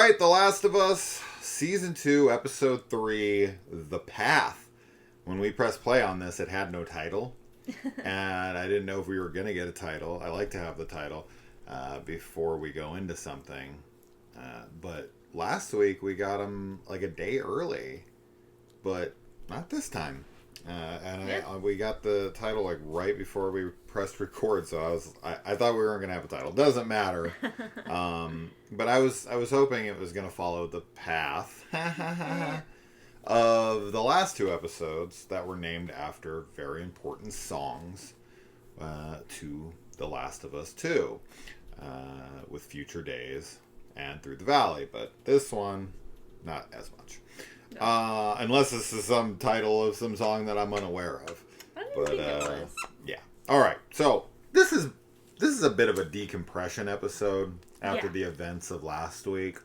right, The Last of Us, Season 2, Episode 3, The Path. When we pressed play on this, it had no title. And I didn't know if we were going to get a title. I like to have the title before we go into something. But last week, we got them like a day early. But not this time. We got the title like right before we pressed record, so I thought we weren't gonna have a title. Doesn't matter. But I was hoping it was gonna follow the path of the last two episodes that were named after very important songs to The Last of Us 2, with Future Days and Through the Valley. But this one, not as much. Unless this is some title of some song that I'm unaware of. I didn't think it was. Yeah. All right. So this is a bit of a decompression episode after the events of last week.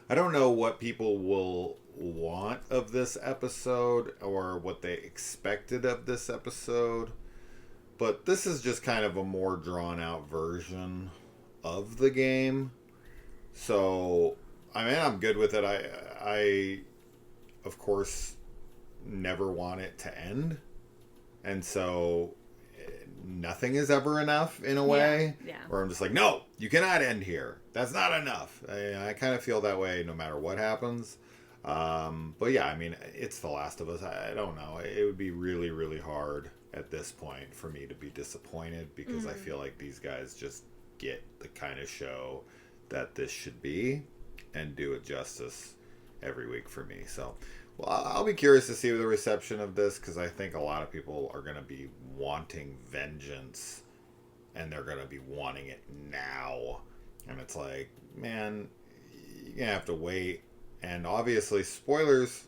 I don't know what people will want of this episode or what they expected of this episode, but this is just kind of a more drawn out version of the game. So I mean, I'm good with it. I, of course, never want it to end. And so nothing is ever enough in a way. Yeah. Where I'm just like, no, you cannot end here. That's not enough. I kind of feel that way no matter what happens. But yeah, I mean, it's The Last of Us. I don't know. It would be really, really hard at this point for me to be disappointed because I feel like these guys just get the kind of show that this should be and do it justice every week for me. So, well, I'll be curious to see the reception of this because I think a lot of people are going to be wanting vengeance and they're going to be wanting it now. And it's like, man, you're going to have to wait. And obviously, spoilers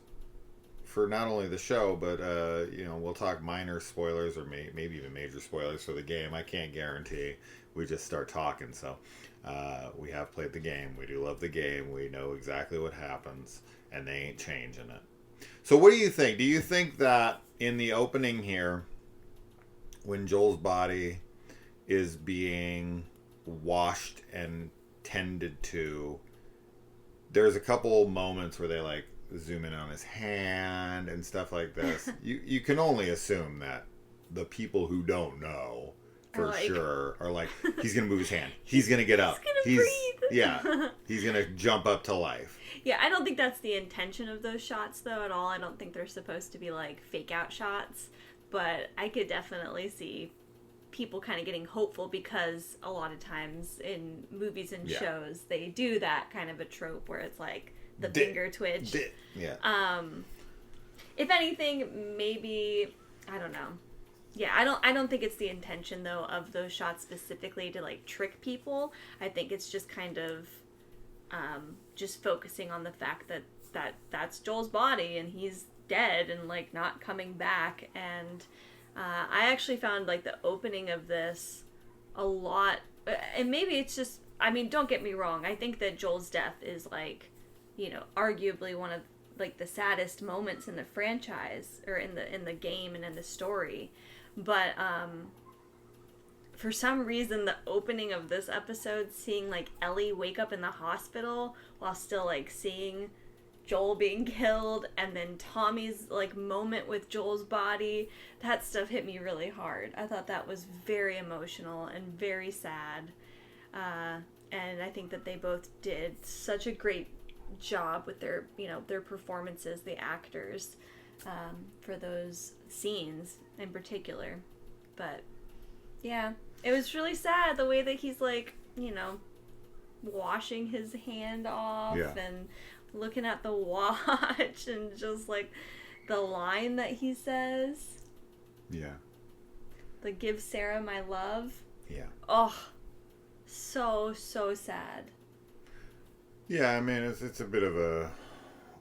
for not only the show, but, we'll talk minor spoilers or maybe even major spoilers for the game. I can't guarantee. We just start talking, so... we have played the game. We do love the game. We know exactly what happens, and they ain't changing it. So what do you think? Do you think that in the opening here, when Joel's body is being washed and tended to, there's a couple moments where they like zoom in on his hand and stuff like this. You can only assume that the people who don't know for sure are like, he's gonna move his hand, he's gonna get up, he's gonna breathe. Yeah, he's gonna jump up to life. Yeah, I don't think that's the intention of those shots though at all. I don't think they're supposed to be like fake out shots, but I could definitely see people kind of getting hopeful because a lot of times in movies and shows they do that kind of a trope where it's like the finger twitch. If anything, maybe, I don't know. Yeah, I don't think it's the intention though of those shots specifically to like trick people. I think it's just kind of just focusing on the fact that that's Joel's body and he's dead and like not coming back. And I actually found like the opening of this a lot, and maybe it's just, I mean, don't get me wrong, I think that Joel's death is like, arguably one of like the saddest moments in the franchise or in the game and in the story. But for some reason, the opening of this episode, seeing like Ellie wake up in the hospital while still like seeing Joel being killed, and then Tommy's like moment with Joel's body, that stuff hit me really hard. I thought that was very emotional and very sad. And I think that they both did such a great job with their performances, the actors, for those scenes in particular. But yeah, it was really sad the way that he's like, washing his hand off and looking at the watch and just like the line that he says. Yeah. The "give Sarah my love." Yeah. Oh, so sad. Yeah, I mean, it's a bit of a,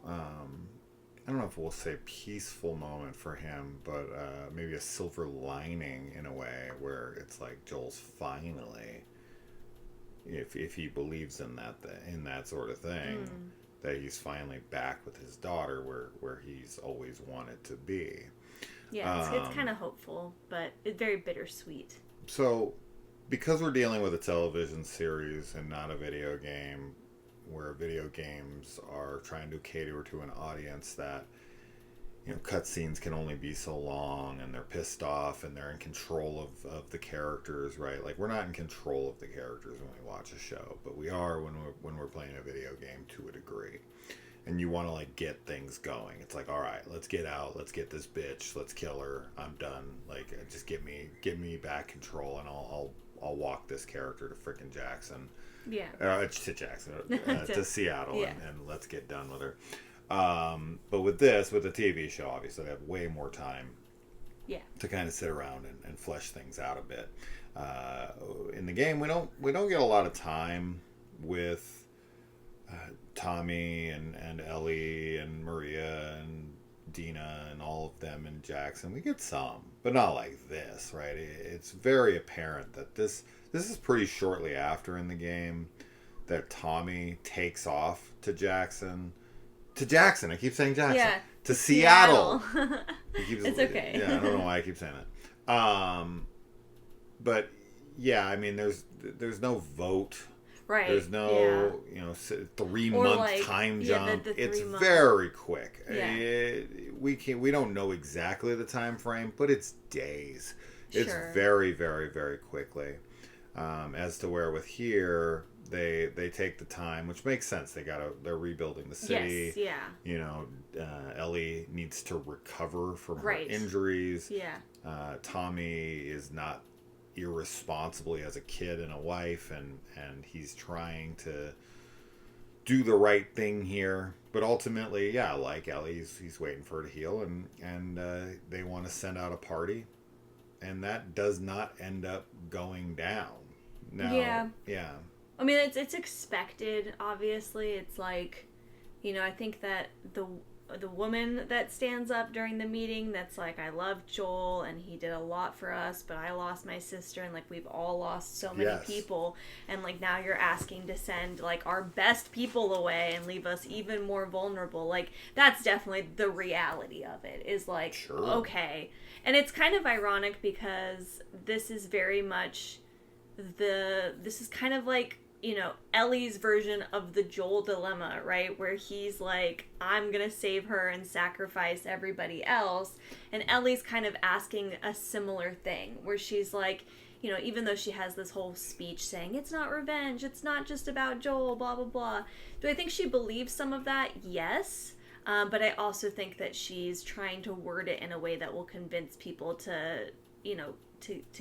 I don't know if we'll say peaceful moment for him, but maybe a silver lining in a way where it's like Joel's finally, if he believes in that sort of thing, that he's finally back with his daughter where he's always wanted to be. Yeah, it's kind of hopeful, but it's very bittersweet. So, because we're dealing with a television series and not a video game, where where video games are trying to cater to an audience that, you know, cutscenes can only be so long, and they're pissed off, and they're in control of the characters, right? Like, we're not in control of the characters when we watch a show, but we are when we're playing a video game to a degree. And you want to, like, get things going. It's like, all right, let's get out, let's get this bitch, let's kill her. I'm done. Like, just give me back control, and I'll walk this character to frickin' Jackson. Yeah. To Jackson, to Seattle, and let's get done with her. But with the TV show, obviously, they have way more time to kind of sit around and flesh things out a bit. In the game, we don't get a lot of time with Tommy and Ellie and Maria and Dina and all of them and Jackson. We get some, but not like this, right? It's very apparent that this is pretty shortly after in the game that Tommy takes off to Jackson. I keep saying Jackson. Yeah. To Seattle. It's okay. Yeah, I don't know why I keep saying that. But yeah, I mean, there's no vote. Right. There's no, 3-month time jump. The it's 3 months. very quick. Yeah. We don't know exactly the time frame, but it's days. It's Sure. very, very, very quickly. As to where with here, they take the time, which makes sense. They're rebuilding the city. Yes, yeah. Ellie needs to recover from her Right. injuries. Yeah. Tommy is not irresponsibly as a kid and a wife, and he's trying to do the right thing here, but ultimately, like Ellie, he's waiting for her to heal, and they want to send out a party, and that does not end up going down. Yeah. Yeah. I mean, it's expected, obviously. It's like, I think that the woman that stands up during the meeting that's like, I love Joel and he did a lot for us, but I lost my sister, and like we've all lost so many people, and like now you're asking to send like our best people away and leave us even more vulnerable. Like, that's definitely the reality of it, is like, Sure. Okay. And it's kind of ironic because this is very much this is kind of like, Ellie's version of the Joel dilemma, right? Where he's like, I'm gonna save her and sacrifice everybody else. And Ellie's kind of asking a similar thing, where she's like, even though she has this whole speech saying, it's not revenge, it's not just about Joel, blah, blah, blah. Do I think she believes some of that? Yes. But I also think that she's trying to word it in a way that will convince people to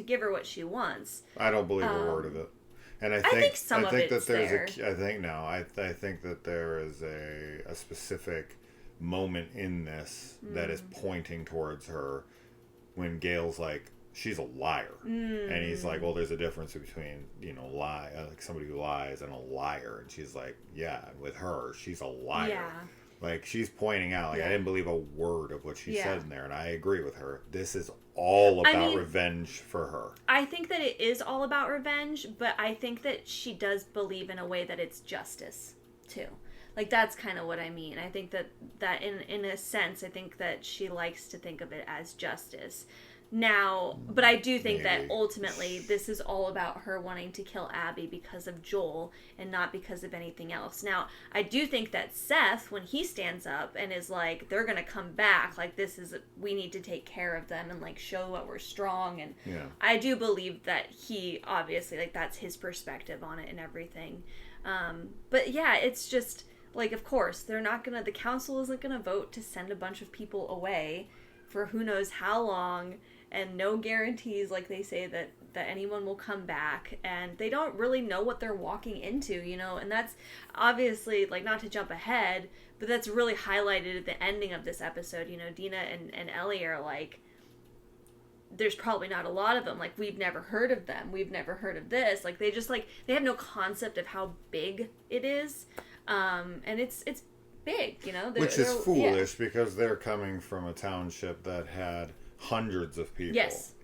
give her what she wants. I don't believe a word of it. And I think some of it's there. I think that there is a specific moment in this that is pointing towards her, when Gail's like, she's a liar. And he's like, well, there's a difference between, like somebody who lies and a liar. And she's like, yeah, with her, she's a liar. Yeah. Like, she's pointing out, like, I didn't believe a word of what she said in there, and I agree with her. This is all about revenge for her. I think that it is all about revenge, but I think that she does believe in a way that it's justice, too. Like, that's kind of what I mean. I think that in a sense, I think that she likes to think of it as justice. Now, but I do think that ultimately this is all about her wanting to kill Abby because of Joel and not because of anything else. Now, I do think that Seth, when he stands up and is like, they're going to come back, like, we need to take care of them and like show that we're strong. And I do believe that he obviously, like, that's his perspective on it and everything. But yeah, it's just like, of course, the council isn't going to vote to send a bunch of people away for who knows how long. And no guarantees, like they say, that anyone will come back. And they don't really know what they're walking into, And that's obviously, like, not to jump ahead, but that's really highlighted at the ending of this episode. Dina and Ellie are like, there's probably not a lot of them. Like, we've never heard of them. We've never heard of this. Like, they just, like, they have no concept of how big it is. And it's big, Which is foolish because they're coming from a township that had hundreds of people.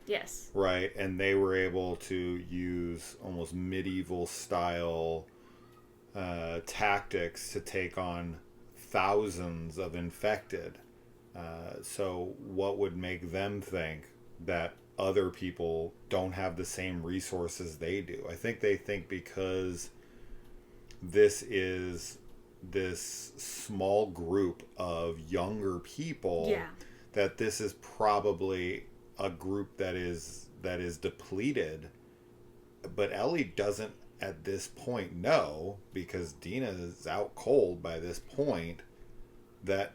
Yes. Right? And they were able to use almost medieval style tactics to take on thousands of infected. So what would make them think that other people don't have the same resources they do? I think they think because this is this small group of younger people, that this is probably a group that is depleted. But Ellie doesn't at this point know, because Dina is out cold by this point, that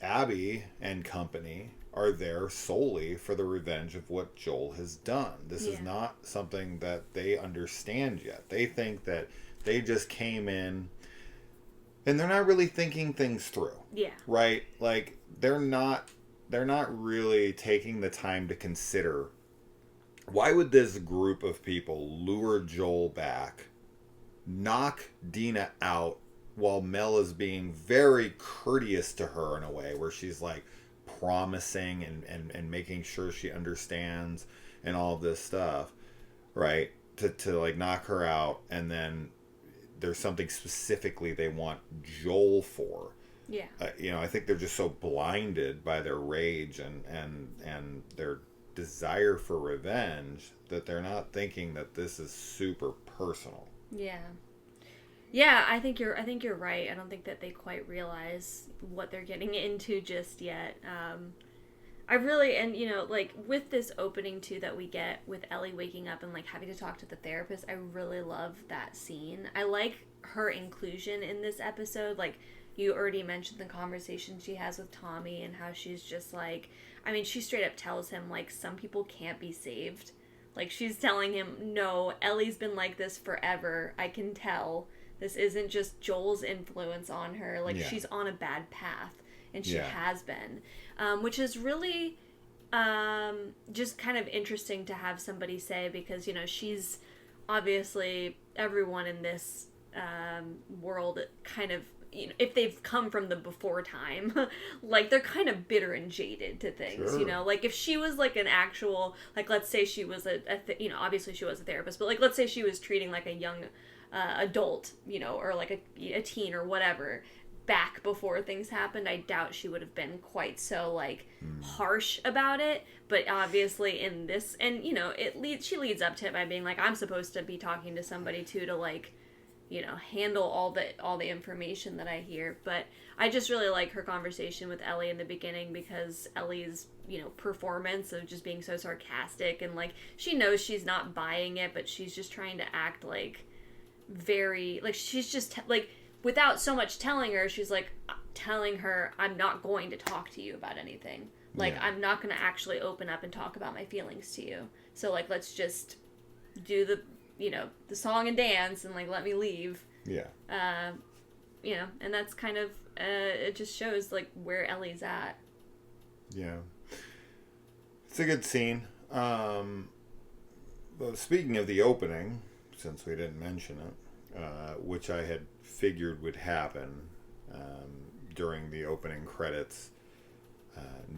Abby and company are there solely for the revenge of what Joel has done. This is not something that they understand yet. They think that they just came in and they're not really thinking things through. Yeah. Right? Like, they're not really taking the time to consider, why would this group of people lure Joel back, knock Dina out, while Mel is being very courteous to her in a way where she's like promising and making sure she understands and all of this stuff, right? To like knock her out, and then there's something specifically they want Joel for. Yeah. I think they're just so blinded by their rage and their desire for revenge that they're not thinking that this is super personal. Yeah. Yeah, I think you're right. I don't think that they quite realize what they're getting into just yet. I really, and like with this opening too that we get with Ellie waking up and like having to talk to the therapist, I really love that scene. I like her inclusion in this episode. Like, you already mentioned the conversation she has with Tommy and how she's just like, I mean, she straight up tells him like some people can't be saved. Like, she's telling him, no, Ellie's been like this forever. I can tell. This isn't just Joel's influence on her. Like, she's on a bad path, and she has been. Which is really just kind of interesting to have somebody say, because, she's obviously, everyone in this world kind of, if they've come from the before time, like, they're kind of bitter and jaded to things, sure. Like, if she was, like, an actual, like, let's say she was obviously she was a therapist, but, like, let's say she was treating, like, a young adult, or like a teen or whatever, back before things happened, I doubt she would have been quite so like harsh about it. But obviously in this, and she leads up to it by being like, I'm supposed to be talking to somebody too, to like, handle all the information that I hear. But I just really like her conversation with Ellie in the beginning, because Ellie's performance of just being so sarcastic, and like, she knows she's not buying it, but she's just trying to act like very, like, she's just like, without so much telling her, she's like telling her, I'm not going to talk to you about anything. Like, I'm not going to actually open up and talk about my feelings to you. So, like, let's just do the song and dance, and like, let me leave. Yeah. And that's kind of, it just shows like where Ellie's at. Yeah. It's a good scene. Well, speaking of the opening, since we didn't mention it, which I had figured would happen during the opening credits,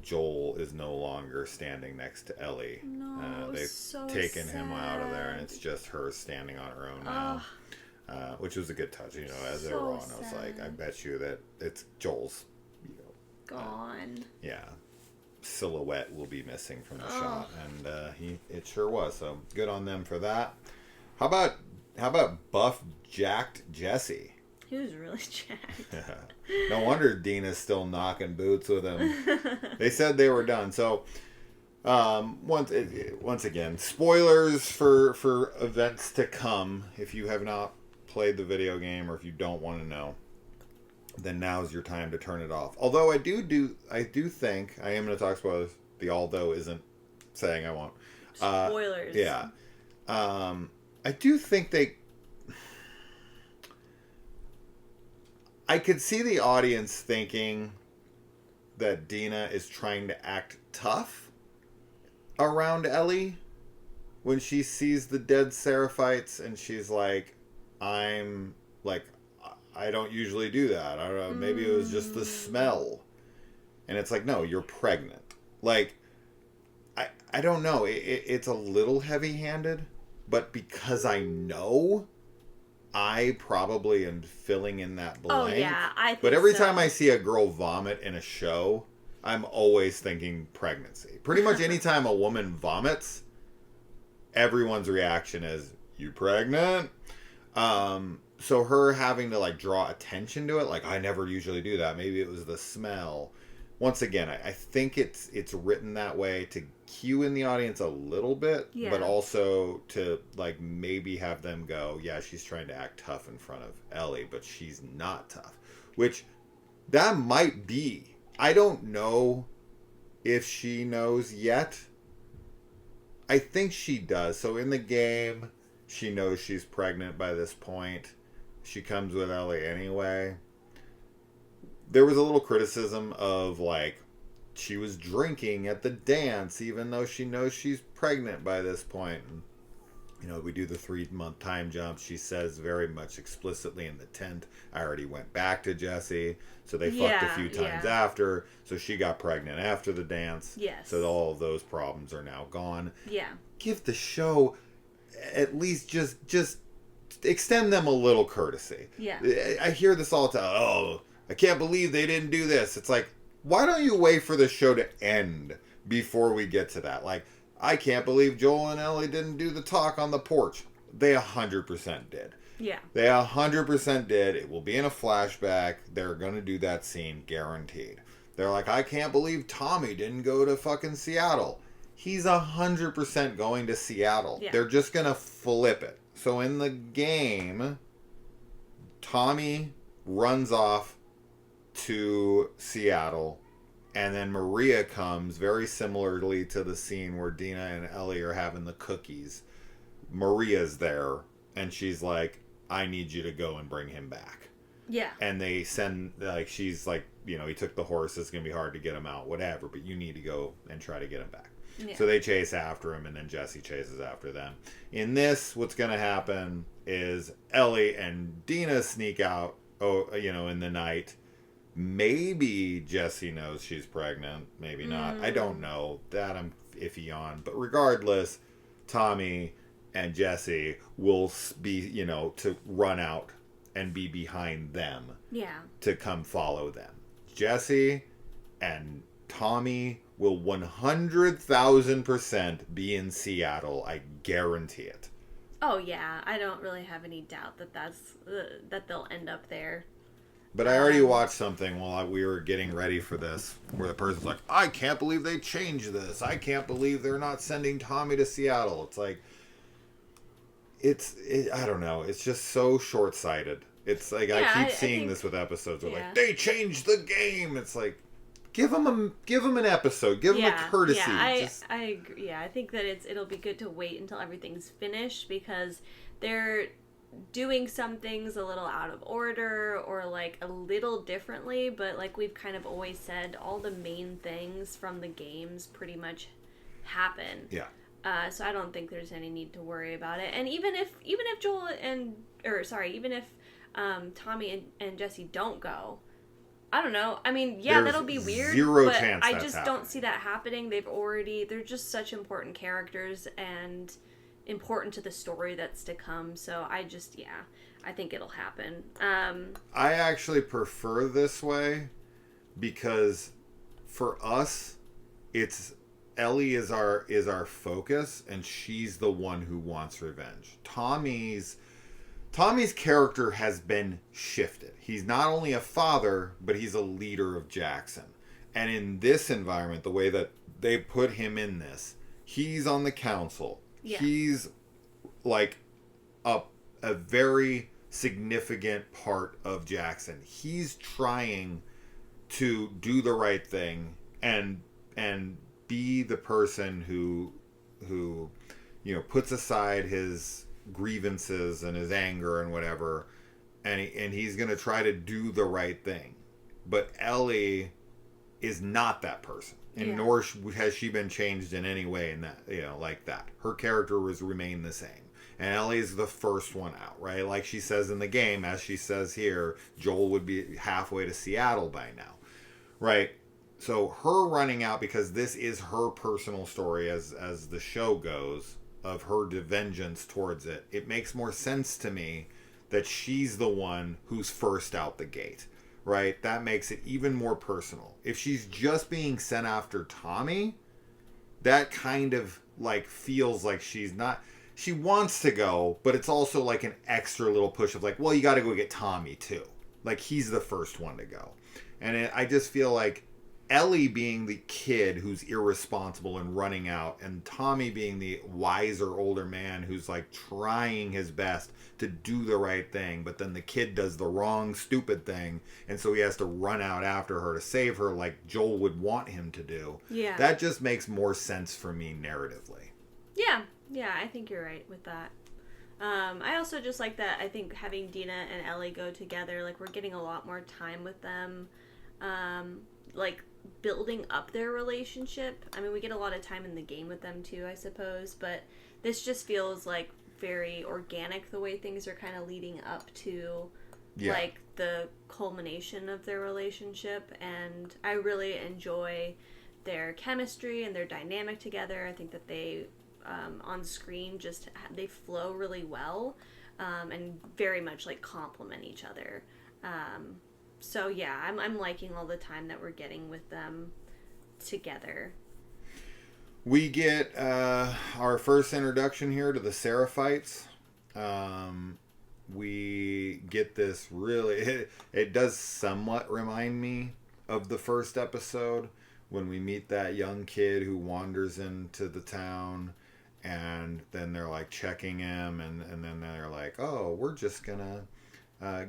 Joel is no longer standing next to Ellie. No, they've so taken sad. him out of there, and it's just her standing on her own now, which was a good touch. As they were on, I was like, I bet you that it's Joel's, gone. Silhouette will be missing from the shot, and it sure was. So good on them for that. How about buff jacked Jesse? He was really jacked. No wonder Dina's still knocking boots with him. They said they were done. So once again, spoilers for events to come. If you have not played the video game, or if you don't want to know, then now's your time to turn it off. Although I do think I am going to talk spoilers. The although isn't saying I won't. Spoilers. Yeah. I do think I could see the audience thinking that Dina is trying to act tough around Ellie when she sees the dead Seraphites, and she's like, I don't usually do that. I don't know, maybe it was just the smell. And it's like, no, you're pregnant. Like, I don't know. It's a little heavy-handed, but because I know, I probably am filling in that blank. Oh, yeah, I think But every so. time I see a girl vomit in a show, I'm always thinking pregnancy. Pretty much any time a woman vomits, everyone's reaction is, you pregnant? so her having to like draw attention to it, like I never usually do that. Maybe it was the smell. Once again, I think it's written that way to cue in the audience a little bit, but also to like maybe have them go, yeah, she's trying to act tough in front of Ellie, but she's not tough. Which that might be. I don't know if she knows yet. I think she does. So in the game, she knows she's pregnant by this point. She comes with Ellie anyway. There was a little criticism of like she was drinking at the dance even though she knows she's pregnant by this point. And, you know, we do the 3-month time jump. She says very much explicitly in the tent, I already went back to Jesse. So they fucked a few times after. So she got pregnant after the dance. Yes. So all of those problems are now gone. Yeah. Give the show at least just extend them a little courtesy. Yeah. I hear this all the time. Oh, I can't believe they didn't do this. It's like, why don't you wait for the show to end before we get to that? Like, I can't believe Joel and Ellie didn't do the talk on the porch. They 100% did. Yeah. They 100% did. It will be in a flashback. They're going to do that scene, guaranteed. They're like, I can't believe Tommy didn't go to fucking Seattle. He's 100% going to Seattle. Yeah. They're just going to flip it. So in the game, Tommy runs off to Seattle, and then Maria comes very similarly to the scene where Dina and Ellie are having the cookies. Maria's there, and she's like, I need you to go and bring him back. Yeah. And they send, like, she's like, you know, he took the horse, it's going to be hard to get him out, whatever, but you need to go and try to get him back. Yeah. So they chase after him, and then Jesse chases after them. In this, what's going to happen is Ellie and Dina sneak out, in the night. Maybe Jesse knows she's pregnant. Maybe not. I don't know. That I'm iffy on. But regardless, Tommy and Jesse will be, to run out and be behind them. Yeah. To come follow them. Jesse and Tommy will 100,000% be in Seattle. I guarantee it. Oh, yeah. I don't really have any doubt that they'll end up there. But I already watched something while we were getting ready for this, where the person's like, I can't believe they changed this. I can't believe they're not sending Tommy to Seattle. It's like, I don't know. It's just so short-sighted. It's like, I keep seeing this with episodes where like, they changed the game. It's like, give them an episode. Give them a courtesy. Yeah, I agree. Yeah, I think that it'll be good to wait until everything's finished, because they're doing some things a little out of order or like a little differently, but like we've kind of always said, all the main things from the games pretty much happen. Yeah. So I don't think there's any need to worry about it. And even if Tommy and Jesse don't go, I don't know. I mean, yeah, that'll be weird. Zero chance. I just don't see that happening. They're just such important characters and important to the story that's to come. So I think it'll happen. I actually prefer this way, because for us, it's Ellie is our focus, and she's the one who wants revenge. Tommy's character has been shifted. He's not only a father, but he's a leader of Jackson. And in this environment, the way that they put him in this, he's on the council. Yeah. He's like a very significant part of Jackson. He's trying to do the right thing and be the person who puts aside his grievances and his anger and whatever, and he's going to try to do the right thing. But Ellie is not that person. And nor has she been changed in any way in that, like that. Her character was remain the same. And Ellie's the first one out, right? Like she says in the game, as she says here, Joel would be halfway to Seattle by now, right? So her running out, because this is her personal story as the show goes, of her vengeance towards it, it makes more sense to me that she's the one who's first out the gate. Right? That makes it even more personal. If she's just being sent after Tommy, that kind of like feels like she's she wants to go, but it's also like an extra little push of like, well, you got to go get Tommy too. Like he's the first one to go, and I just feel like Ellie being the kid who's irresponsible and running out, and Tommy being the wiser older man who's like trying his best to do the right thing, but then the kid does the wrong stupid thing, and so he has to run out after her to save her like Joel would want him to do. Yeah. That just makes more sense for me narratively. Yeah, I think you're right with that. I also just like that. I think having Dina and Ellie go together, like we're getting a lot more time with them. Like building up their relationship. I mean, we get a lot of time in the game with them too, I suppose, but this just feels like very organic the way things are kind of leading up to like the culmination of their relationship, and I really enjoy their chemistry and their dynamic together. I think that they on screen just they flow really well, and very much like complement each other. So yeah, I'm liking all the time that we're getting with them together. We get our first introduction here to the Seraphites. We get this really... It does somewhat remind me of the first episode when we meet that young kid who wanders into the town, and then they're like checking him, and then they're like, oh, we're just gonna...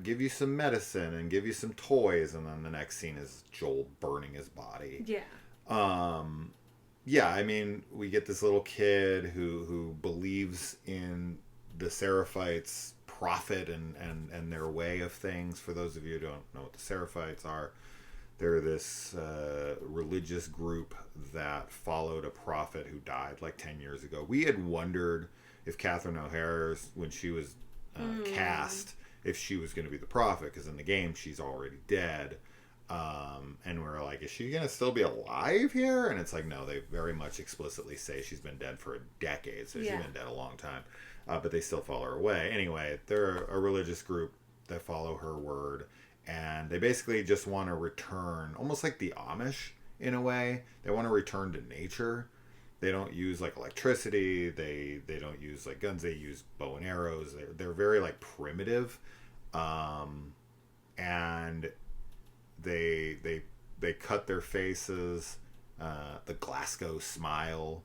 give you some medicine and give you some toys, and then the next scene is Joel burning his body. Yeah. Yeah, I mean, we get this little kid who believes in the Seraphites' prophet and their way of things. For those of you who don't know what the Seraphites are, they're this religious group that followed a prophet who died like 10 years ago. We had wondered if Catherine O'Hara, when she was cast, if she was going to be the prophet, because in the game she's already dead, and we're like, is she going to still be alive here? And it's like, no, they very much explicitly say she's been dead for a decade, so she's been dead a long time, but they still follow her away. Anyway, they're a religious group that follow her word, and they basically just want to return, almost like the Amish in a way. They want to return to nature. They don't use like electricity. They don't use like guns. They use bow and arrows. They're very like primitive, and they cut their faces, the Glasgow smile,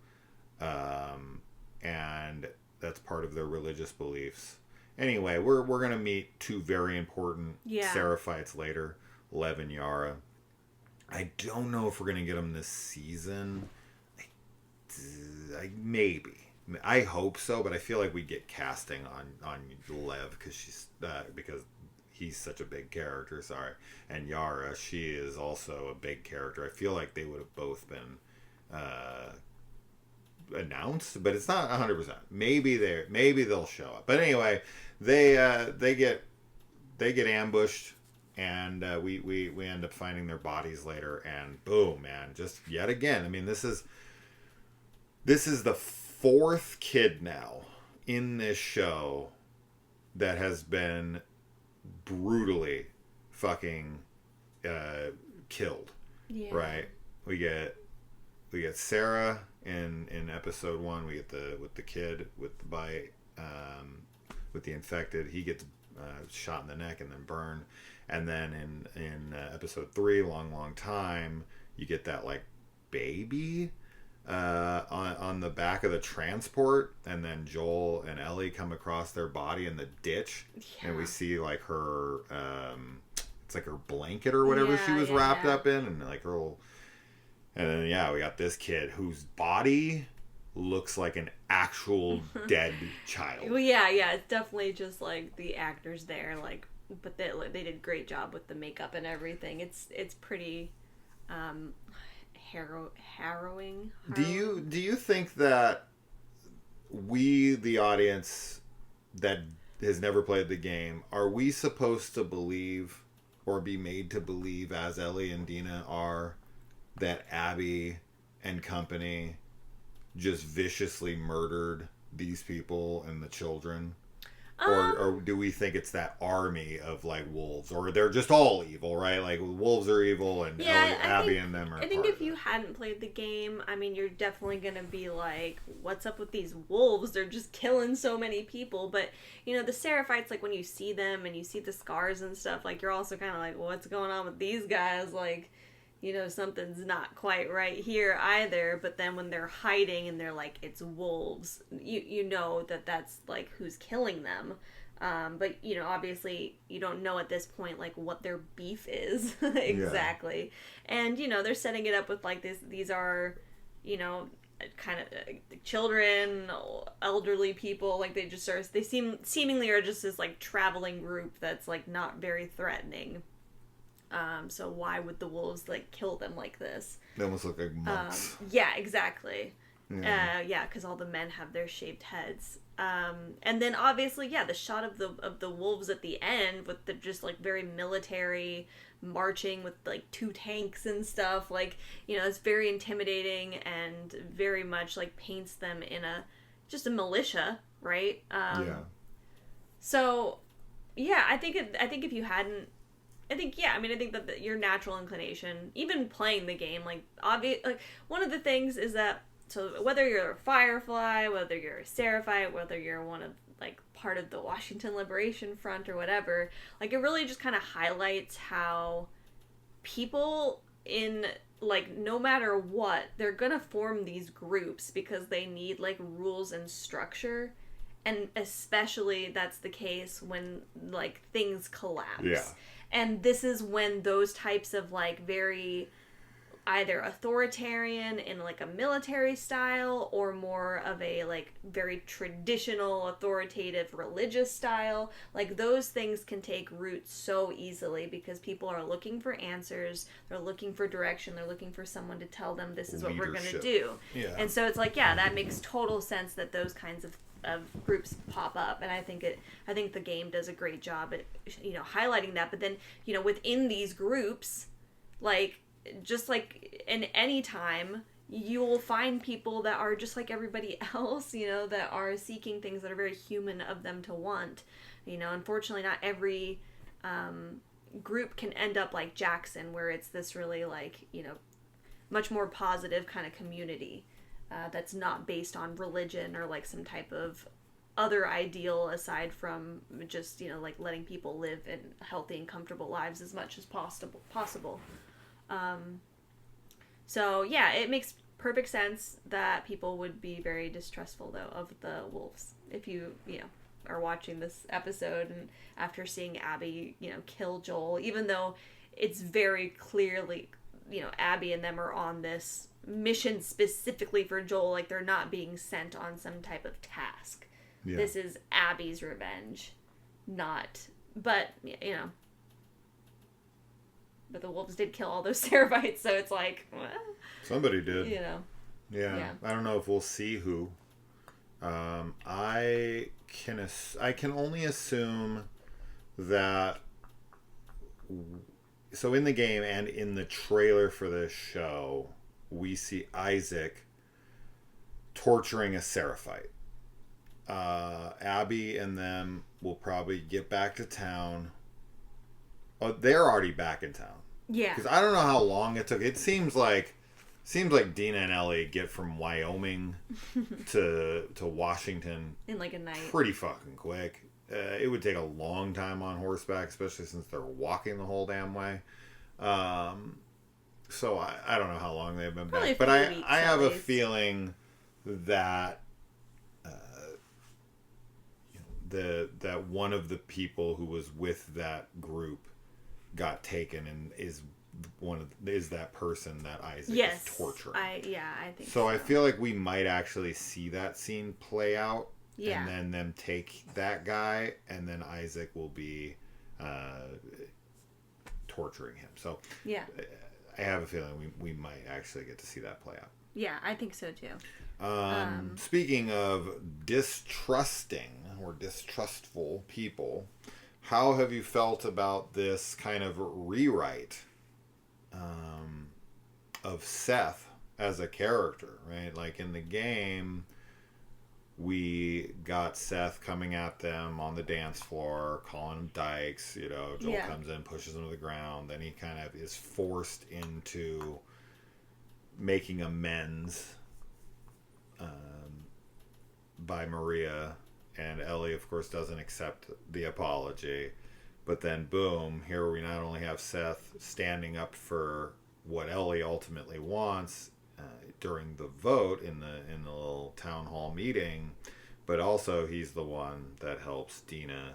and that's part of their religious beliefs. Anyway, we're gonna meet two very important Seraphites later, Lev and Yara. I don't know if we're gonna get them this season. Maybe. I hope so, but I feel like we get casting on Lev because he's such a big character. Sorry, and Yara, she is also a big character. I feel like they would have both been announced, but it's not 100%. Maybe they'll show up. But anyway, they get ambushed, and we end up finding their bodies later, and boom, man, just yet again. I mean, this is the fourth kid now in this show that has been brutally fucking killed. Yeah. Right? We get Sarah in episode 1. We get with the kid with the bite, with the infected. He gets shot in the neck and then burned. And then in episode 3, long time, you get that like baby on the back of the transport, and then Joel and Ellie come across their body in the ditch, and we see like her it's like her blanket or whatever she was wrapped up in, and like her little, and then we got this kid whose body looks like an actual dead child. Well, it's definitely just like the actors there, like, but they did a great job with the makeup and everything. It's pretty harrowing. Do you think that we, the audience that has never played the game, are we supposed to believe or be made to believe, as Ellie and Dina are, that Abby and company just viciously murdered these people and the children? Or do we think it's that army of like wolves, or they're just all evil, right? Like wolves are evil, and Abby and them are. I think if you hadn't played the game, I mean, you're definitely gonna be like, "What's up with these wolves? They're just killing so many people." But you know, the Seraphites, like when you see them and you see the scars and stuff, like you're also kind of like, "What's going on with these guys?" Like, you know, something's not quite right here either. But then when they're hiding and they're like, it's wolves, you know that's like who's killing them. But you know, obviously, you don't know at this point like what their beef is exactly. Yeah. And you know, they're setting it up with like these are, you know, kind of children, elderly people. Like they seemingly are just this like traveling group that's like not very threatening. So why would the wolves like kill them like this? They almost look like monks. Yeah, exactly. Yeah, because all the men have their shaved heads. And then obviously, yeah, the shot of the wolves at the end with the just like very military marching with like 2 tanks and stuff. Like, you know, it's very intimidating and very much like paints them in just a militia, right? So, yeah, I think if you hadn't. I think that your natural inclination, even playing the game, like one of the things is that, so whether you're a Firefly, whether you're a Seraphite, whether you're one of like part of the Washington Liberation Front or whatever, like it really just kind of highlights how people in like no matter what, they're gonna form these groups because they need like rules and structure. And especially that's the case when like things collapse. Yeah. And this is when those types of like very either authoritarian in like a military style or more of a like very traditional authoritative religious style, like those things can take root so easily because people are looking for answers, they're looking for direction, they're looking for someone to tell them this is what we're going to do. Yeah. And so it's like, yeah, that makes total sense that those kinds of groups pop up, and I think the game does a great job at, you know, highlighting that. But then, you know, within these groups, like just like in any time, you will find people that are just like everybody else, you know, that are seeking things that are very human of them to want. You know, unfortunately, not every group can end up like Jackson, where it's this really like, you know, much more positive kind of community. That's not based on religion or like some type of other ideal aside from just, you know, like letting people live in healthy and comfortable lives as much as possible. So yeah, it makes perfect sense that people would be very distrustful though of the wolves. If you know, are watching this episode and after seeing Abby, you know, kill Joel, even though it's very clearly, you know, Abby and them are on this mission specifically for Joel, like they're not being sent on some type of task. Yeah. This is Abby's revenge, but you know, but the wolves did kill all those Seraphites, so it's like, well, somebody did, you know. Yeah. I don't know if we'll see who. I can only assume that. So in the game and in the trailer for this show, we see Isaac torturing a Seraphite. Abby and them will probably get back to town. Oh, they're already back in town. Yeah. Because I don't know how long it took. It seems like Dina and Ellie get from Wyoming to Washington in like a night. Pretty fucking quick. It would take a long time on horseback, especially since they're walking the whole damn way. So I don't know how long they've been probably back, but I have a feeling that that one of the people who was with that group got taken and is that person that Isaac is torturing. I think so. I feel like we might actually see that scene play out. Yeah. And then them take that guy, and then Isaac will be torturing him. So yeah, I have a feeling we might actually get to see that play out. Yeah, I think so too. Speaking of distrusting or distrustful people, how have you felt about this kind of rewrite of Seth as a character, right? Like in the game, we got Seth coming at them on the dance floor, calling them dykes. You know, Joel comes in, pushes him to the ground. Then he kind of is forced into making amends by Maria. And Ellie, of course, doesn't accept the apology. But then, boom, here we not only have Seth standing up for what Ellie ultimately wants during the vote in the little town hall meeting, but also he's the one that helps Dina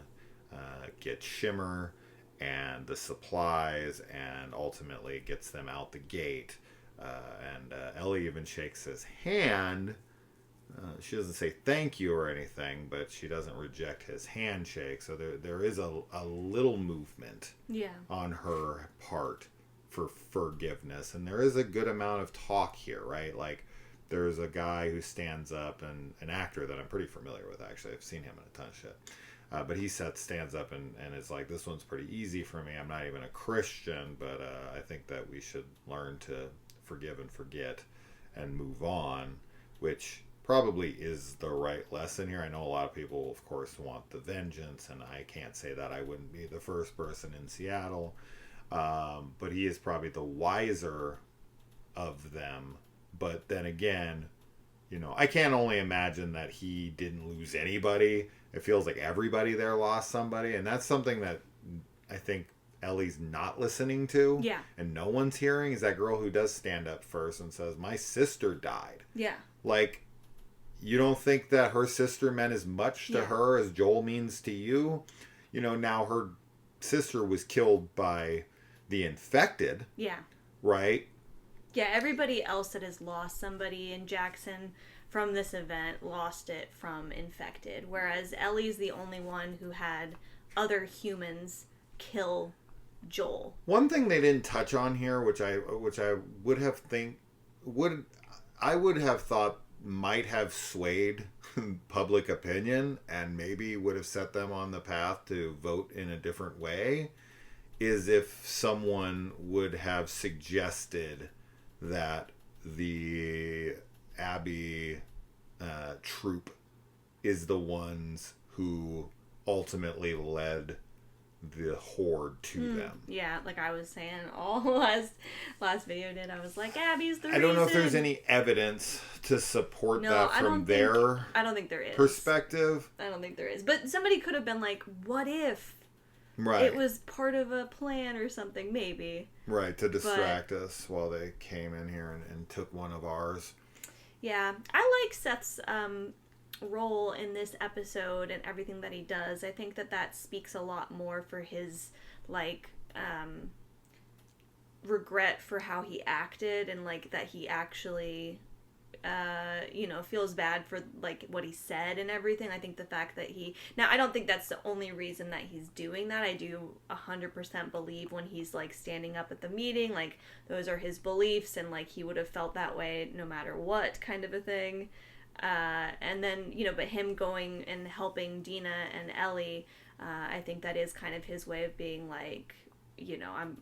get Shimmer and the supplies and ultimately gets them out the gate. And Ellie even shakes his hand. She doesn't say thank you or anything, but she doesn't reject his handshake. So there is a little movement on her part for forgiveness. And there is a good amount of talk here, right? Like, there's a guy who stands up, and an actor that I'm pretty familiar with, actually. I've seen him in a ton of shit. But he stands up and is like, this one's pretty easy for me. I'm not even a Christian, but I think that we should learn to forgive and forget and move on, which probably is the right lesson here. I know a lot of people, of course, want the vengeance, and I can't say that. I wouldn't be the first person in Seattle. But he is probably the wiser of them. But then again, you know, I can't only imagine that he didn't lose anybody. It feels like everybody there lost somebody, and that's something that I think Ellie's not listening to. Yeah. And no one's hearing, is that girl who does stand up first and says, my sister died. Yeah. Like, you don't think that her sister meant as much to her as Joel means to you? You know, now her sister was killed by the infected. Yeah. Right? Yeah, everybody else that has lost somebody in Jackson from this event lost it from infected, whereas Ellie's the only one who had other humans kill Joel. One thing they didn't touch on here, which I would have thought might have swayed public opinion and maybe would have set them on the path to vote in a different way, is if someone would have suggested that the Abbey troop is the ones who ultimately led the horde to them. Yeah, like I was saying all last video did. I was like, Abby's the reason. I don't know if there's any evidence to support that from their I don't think there is. Perspective. I don't think there is. But somebody could have been like, what if it was part of a plan or something, maybe. Right, to distract us while they came in here and took one of ours. Yeah, I like Seth's role in this episode and everything that he does. I think that speaks a lot more for his regret for how he acted, and like that he actually feels bad for like what he said and everything. I think the fact that I don't think that's the only reason that he's doing that. I do 100% believe when he's like standing up at the meeting, like those are his beliefs, and like he would have felt that way no matter what, kind of a thing. And then, but him going and helping Dina and Ellie, I think that is kind of his way of being like, I'm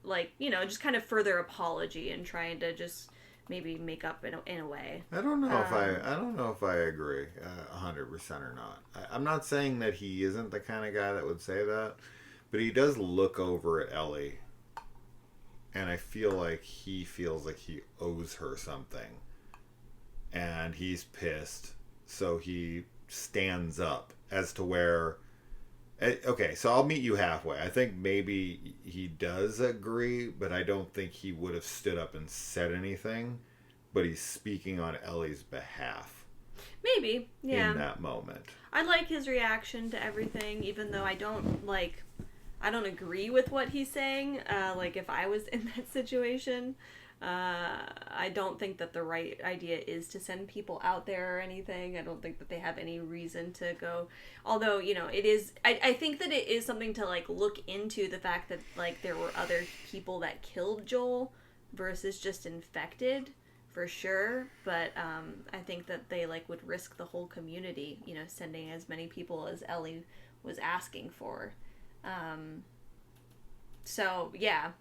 like, just kind of further apology and trying to just maybe make up in a way. I don't know if I agree 100% or not. I'm not saying that he isn't the kind of guy that would say that, but he does look over at Ellie, and I feel like he feels like he owes her something. And he's pissed, so he stands up as to where... Okay, so I'll meet you halfway. I think maybe he does agree, but I don't think he would have stood up and said anything. But he's speaking on Ellie's behalf. Maybe, yeah. In that moment. I like his reaction to everything, even though I don't agree with what he's saying. Like, if I was in that situation... I don't think that the right idea is to send people out there or anything. I don't think that they have any reason to go. Although, it is... I think that it is something to, like, look into the fact that, like, there were other people that killed Joel versus just infected, for sure. But I think that they, like, would risk the whole community, sending as many people as Ellie was asking for. So, yeah.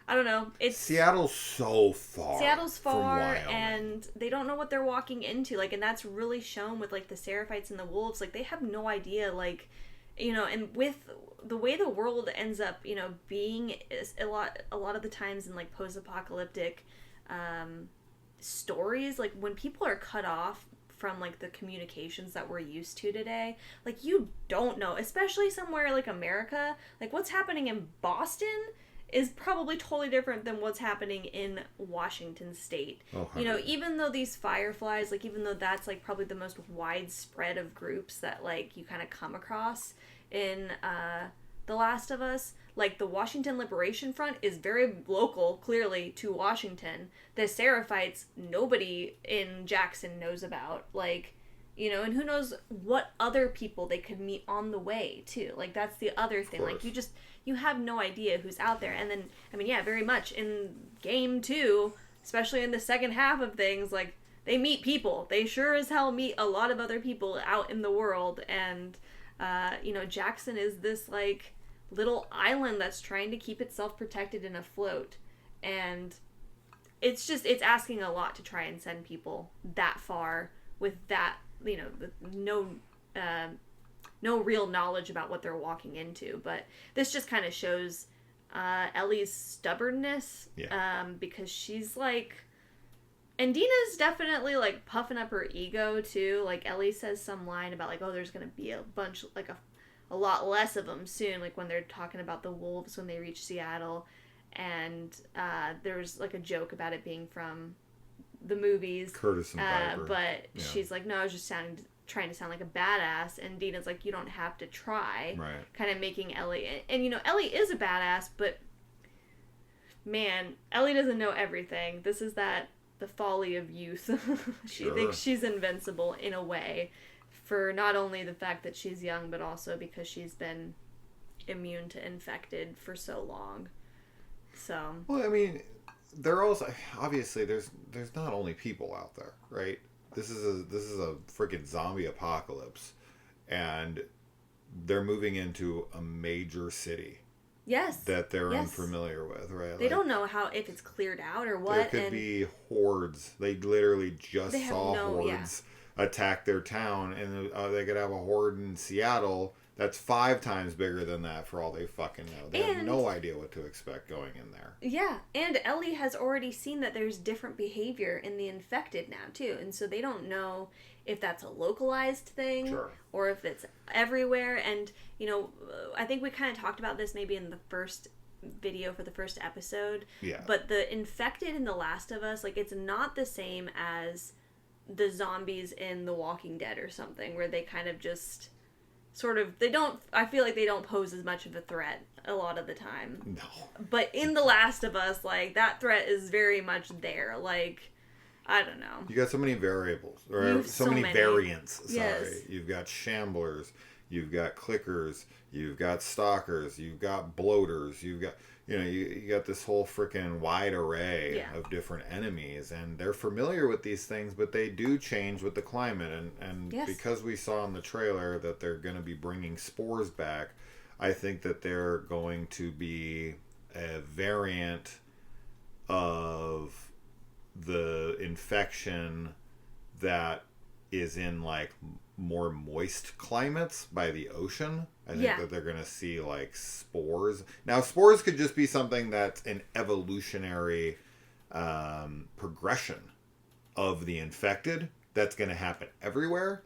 I don't know. It's Seattle's so far. Seattle's far, from Wyoming. and they don't know what they're walking into. Like, and that's really shown with like the Seraphites and the wolves. Like, they have no idea. Like, you know, and with the way the world ends up, you know, being is a lot of the times in like post-apocalyptic stories, like when people are cut off from like the communications that we're used to today, like you don't know, especially somewhere like America, like what's happening in Boston is probably totally different than what's happening in Washington State. Oh, you know, even though these fireflies, like even though that's like probably the most widespread of groups that like you kind of come across in The Last of Us, like the Washington Liberation Front is very local, clearly, to Washington. The Seraphites, nobody in Jackson knows about. Like, you know, and who knows what other people they could meet on the way, too. Like, that's the other thing. Like, you have no idea who's out there. And then, I mean, yeah, very much in game 2, especially in the second half of things, like, they meet people. They sure as hell meet a lot of other people out in the world. And, you know, Jackson is this, like, little island that's trying to keep itself protected and afloat. And it's asking a lot to try and send people that far with that, you know, no real knowledge about what they're walking into. But this just kind of shows Ellie's stubbornness, because she's like, and Dina's definitely like puffing up her ego too. Like Ellie says some line about like, oh, there's gonna be a bunch, like a lot less of them soon, like when they're talking about the wolves when they reach Seattle. And there's like a joke about it being from the movies, Curtis and Piper. but she's like, no, I was just trying to sound like a badass. And Dina's like, you don't have to try, right? Kind of making Ellie, and you know, Ellie is a badass, but man, Ellie doesn't know everything. This is the folly of youth. She thinks she's invincible in a way, for not only the fact that she's young, but also because she's been immune to infected for so long. So, well, I mean, they're also, obviously there's not only people out there, right? This is a freaking zombie apocalypse, and they're moving into a major city. Yes. That they're unfamiliar with, right? They don't know if it's cleared out or what. There could be hordes. They literally just saw hordes attack their town, and they could have a horde in Seattle that's 5 times bigger than that for all they fucking know. They have no idea what to expect going in there. Yeah, and Ellie has already seen that there's different behavior in the infected now, too. And so they don't know if that's a localized thing or if it's everywhere. And, you know, I think we kind of talked about this maybe in the first video for the first episode. Yeah. But the infected in The Last of Us, like, it's not the same as the zombies in The Walking Dead or something, where they kind of just sort of, I feel like they don't pose as much of a threat a lot of the time. No. But in The Last of Us, like, that threat is very much there. Like, I don't know. You got so many variables, or so many variants. Sorry. Yes. You've got shamblers, you've got clickers, you've got stalkers, you've got bloaters, you've got, you know, you got this whole freaking wide array of different enemies, and they're familiar with these things, but they do change with the climate, and because we saw in the trailer that they're going to be bringing spores back, I think that they're going to be a variant of the infection that is in like more moist climates by the ocean. I think that they're going to see like spores. Now, spores could just be something that's an evolutionary progression of the infected that's going to happen everywhere.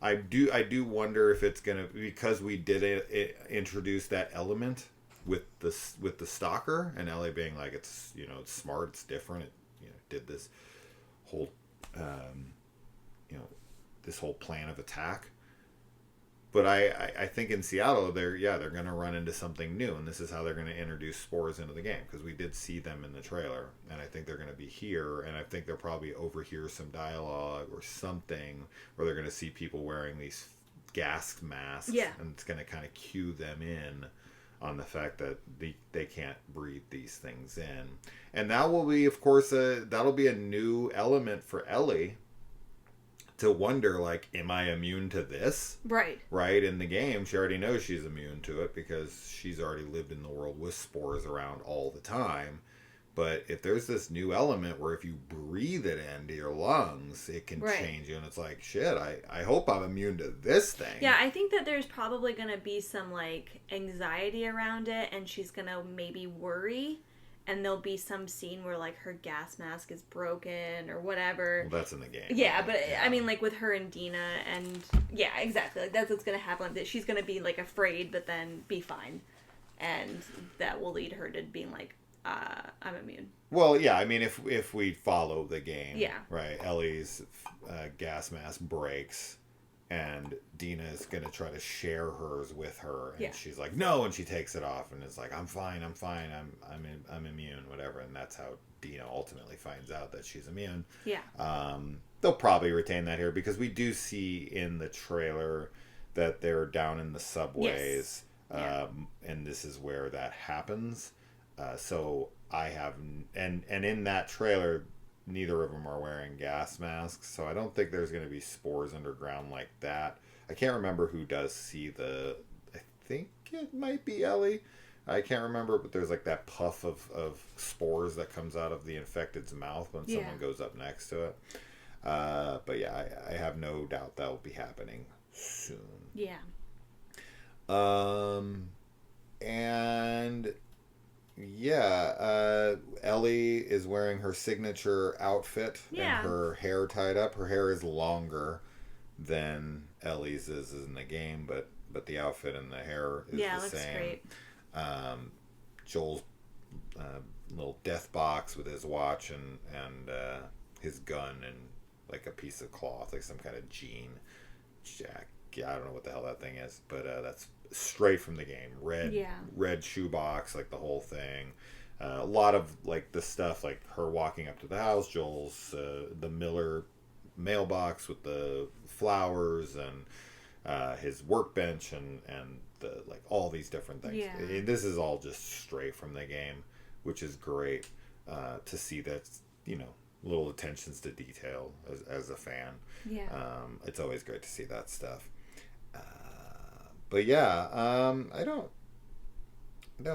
I do wonder if it's going to, because we did introduce that element with the stalker, and Ellie being like, it's, you know, it's smart, it's different, it, you know, did this whole you know, this whole plan of attack. But I think in Seattle they're going to run into something new, and this is how they're going to introduce spores into the game, because we did see them in the trailer, and I think they're going to be here, and I think they'll probably overhear some dialogue or something, where they're going to see people wearing these gas masks, and it's going to kind of cue them in on the fact that they can't breathe these things in. And that will be, of course, that'll be a new element for Ellie to wonder, like, am I immune to this? Right. In the game, she already knows she's immune to it because she's already lived in the world with spores around all the time. But if there's this new element where if you breathe it into your lungs, it can change you. And it's like, shit, I hope I'm immune to this thing. Yeah, I think that there's probably going to be some, like, anxiety around it, and she's going to maybe worry. And there'll be some scene where, like, her gas mask is broken or whatever. Well, that's in the game. Yeah, but, I mean, like, with her and Dina, and, yeah, exactly. Like, that's what's going to happen. That she's going to be, like, afraid, but then be fine. And that will lead her to being like, I'm immune. Well, yeah, I mean, if we follow the game, yeah, right, Ellie's gas mask breaks, and Dina is going to try to share hers with her, and she's like, no, and she takes it off, and it's like, I'm fine, I'm immune, whatever, and that's how Dina ultimately finds out that she's immune. Yeah. They'll probably retain that here, because we do see in the trailer that they're down in the subways, and this is where that happens. So I have, and in that trailer, neither of them are wearing gas masks, so I don't think there's going to be spores underground like that. I can't remember who does see I think it might be Ellie. I can't remember, but there's like that puff of spores that comes out of the infected's mouth when someone goes up next to it. But yeah, I have no doubt that will be happening soon. Yeah. And yeah, Ellie is wearing her signature outfit and her hair tied up. Her hair is longer than Ellie's is in the game, but the outfit and the hair is the same. Great. Joel's little death box with his watch and his gun and like a piece of cloth, like some kind of jean jack. I don't know what the hell that thing is, but that's straight from the game. Red shoebox, like the whole thing. A lot of like the stuff, like her walking up to the house, Joel's the Miller mailbox with the flowers and his workbench and the like all these different things. This is all just straight from the game, which is great to see that, little attentions to detail as a fan. It's always great to see that stuff. But yeah, I don't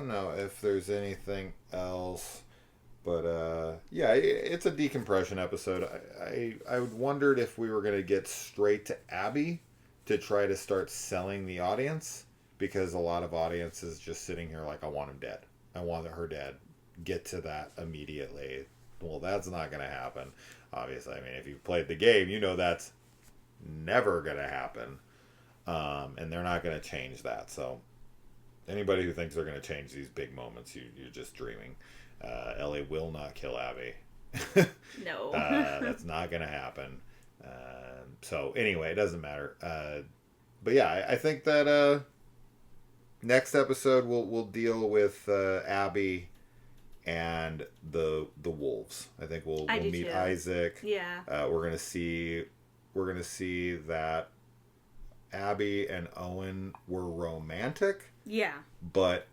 know if there's anything else, but yeah, it's a decompression episode. I wondered if we were going to get straight to Abby to try to start selling the audience, because a lot of audiences just sitting here like, I want him dead. I want her dead. Get to that immediately. Well, that's not going to happen. Obviously, I mean, if you've played the game, you know that's never going to happen. And they're not going to change that. So anybody who thinks they're going to change these big moments, you're just dreaming. Ellie will not kill Abby. No. That's not going to happen. So anyway, it doesn't matter. But yeah, I think that next episode we'll deal with Abby and the wolves. I think we'll meet too. Isaac. Yeah. We're gonna see that Abby and Owen were romantic. Yeah. But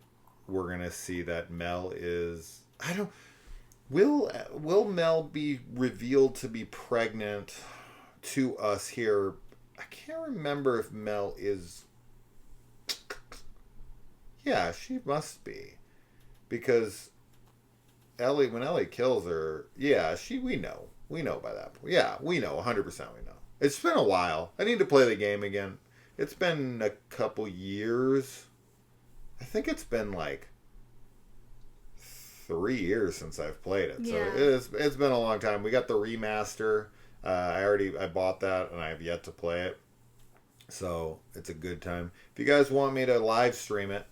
we're gonna see that Mel is. Will Mel be revealed to be pregnant to us here? I can't remember if Mel is. Yeah, she must be, because when Ellie kills her, yeah, we know by that point. Yeah, we know 100%. We know. It's been a while. I need to play the game again. It's been a couple years. I think it's been like 3 years since I've played it. So it's been a long time. We got the remaster. I bought that and I have yet to play it. So it's a good time. If you guys want me to live stream it,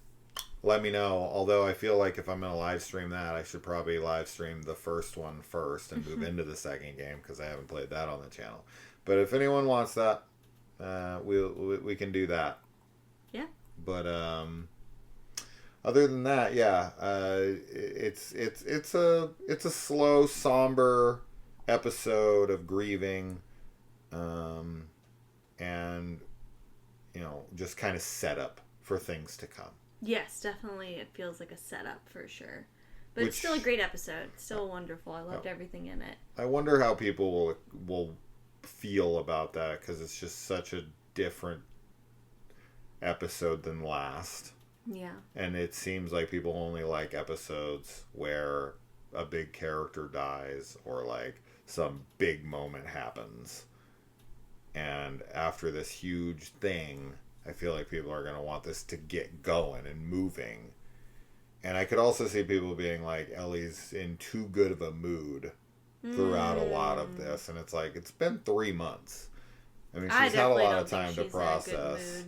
let me know. Although I feel like if I'm going to live stream that, I should probably live stream the first one first and move into the second game, because I haven't played that on the channel. But if anyone wants that, we can do that. Yeah. But other than that, yeah, it's a slow, somber episode of grieving, and just kind of set up for things to come. Yes, definitely. It feels like a setup for sure. But it's still a great episode. It's still wonderful. I loved everything in it. I wonder how people will feel about that, because it's just such a different episode than last. Yeah. And it seems like people only like episodes where a big character dies or like some big moment happens. And after this huge thing, I feel like people are going to want this to get going and moving. And I could also see people being like, Ellie's in too good of a mood throughout a lot of this. And it's like, it's been 3 months. I mean, she's had a lot of time to process.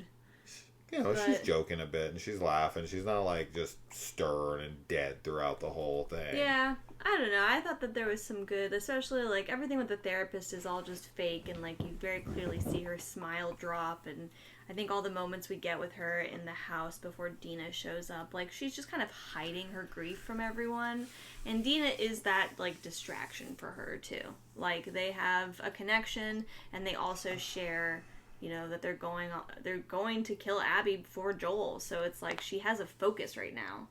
She's joking a bit and she's laughing. She's not like just stern and dead throughout the whole thing. Yeah. I don't know. I thought that there was some good, especially like everything with the therapist is all just fake, and like you very clearly see her smile drop. And I think all the moments we get with her in the house before Dina shows up, like she's just kind of hiding her grief from everyone. And Dina is that like distraction for her too. Like they have a connection, and they also share, that they're going to kill Abby before Joel. So it's like she has a focus right now.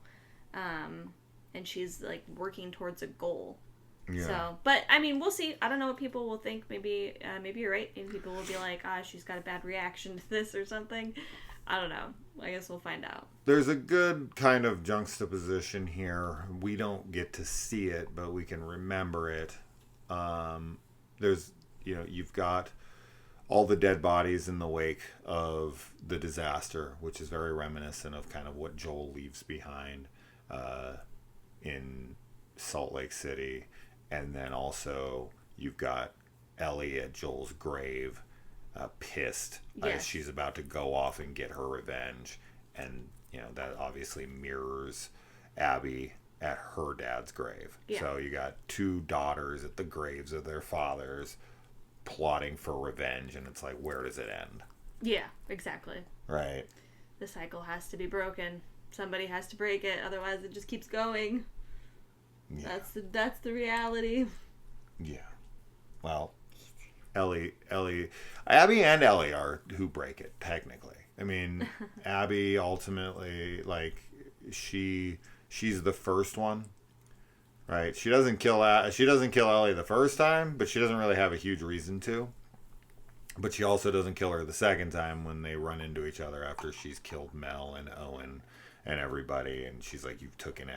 And she's like working towards a goal. Yeah. So, but I mean, we'll see. I don't know what people will think. Maybe you're right. Maybe people will be like, she's got a bad reaction to this or something. I don't know. I guess we'll find out. There's a good kind of juxtaposition here. We don't get to see it, but we can remember it. There's, you've got all the dead bodies in the wake of the disaster, which is very reminiscent of kind of what Joel leaves behind in Salt Lake City. And then also you've got Ellie at Joel's grave, pissed as she's about to go off and get her revenge. And, that obviously mirrors Abby at her dad's grave. Yeah. So you got two daughters at the graves of their fathers plotting for revenge, and it's like, where does it end? Yeah, exactly. Right. The cycle has to be broken. Somebody has to break it, otherwise it just keeps going. Yeah. That's the reality. Yeah. Well, Abby and Ellie are who break it, technically. I mean, Abby ultimately, like, she's the first one, right? She doesn't kill Ellie the first time, but she doesn't really have a huge reason to. But she also doesn't kill her the second time when they run into each other after she's killed Mel and Owen and everybody, and she's like, you've taken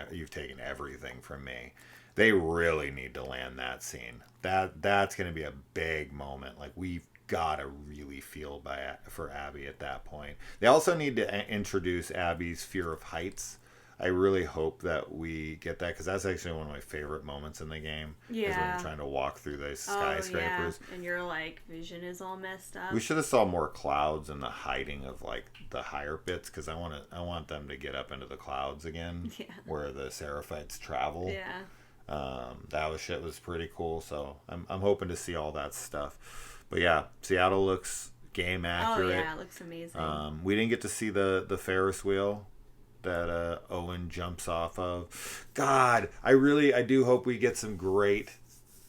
everything from me. They really need to land that scene. That's going to be a big moment. Like, we've got to really feel for Abby at that point. They also need to introduce Abby's fear of heights. I really hope that we get that, because that's actually one of my favorite moments in the game. Yeah. Is when you're trying to walk through those skyscrapers. Yeah. And your, like, vision is all messed up. We should have saw more clouds and the hiding of, like, the higher bits, because I want them to get up into the clouds again. Yeah. Where the Seraphites travel. Yeah. That shit was pretty cool, so I'm hoping to see all that stuff. But yeah, Seattle looks game accurate. Oh yeah, it looks amazing. We didn't get to see the Ferris wheel that Owen jumps off of. God, I do hope we get some great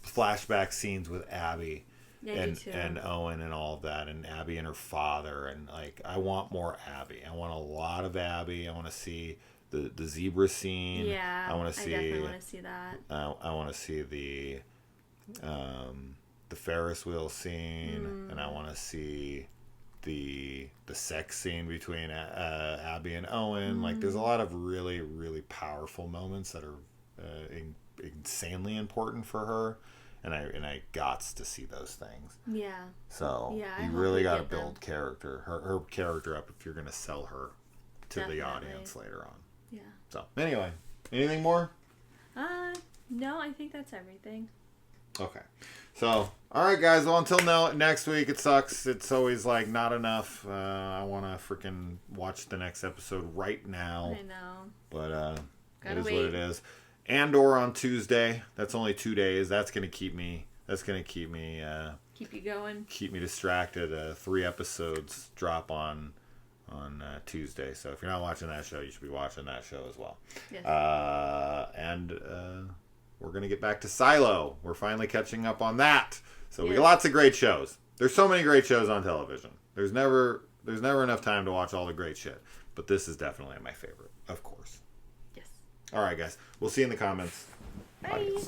flashback scenes with Abby and Owen and all of that, and Abby and her father, and like, I want more Abby. I want a lot of Abby. I want to see the zebra scene. Yeah, I definitely want to see that. I want to see the Ferris wheel scene, and I want to see the sex scene between Abby and Owen. Like, there's a lot of really, really powerful moments that are insanely important for her, and I gots to see those things. Yeah. So you really got to build her character up if you're going to sell her to the audience later on. Yeah. So anyway, anything more? No, I think that's everything. Okay. So, all right, guys. Well, until next week, it sucks. It's always like not enough. I want to freaking watch the next episode right now. I know. But it is what it is. Andor on Tuesday. That's only 2 days. That's gonna keep me. Keep you going. Keep me distracted. 3 episodes drop on Tuesday. So if you're not watching that show, you should be watching that show as well. Yes. We're going to get back to Silo. We're finally catching up on that. So we got lots of great shows. There's so many great shows on television. There's never enough time to watch all the great shit. But this is definitely my favorite, of course. Yes. All right, guys. We'll see you in the comments. Bye. Bye.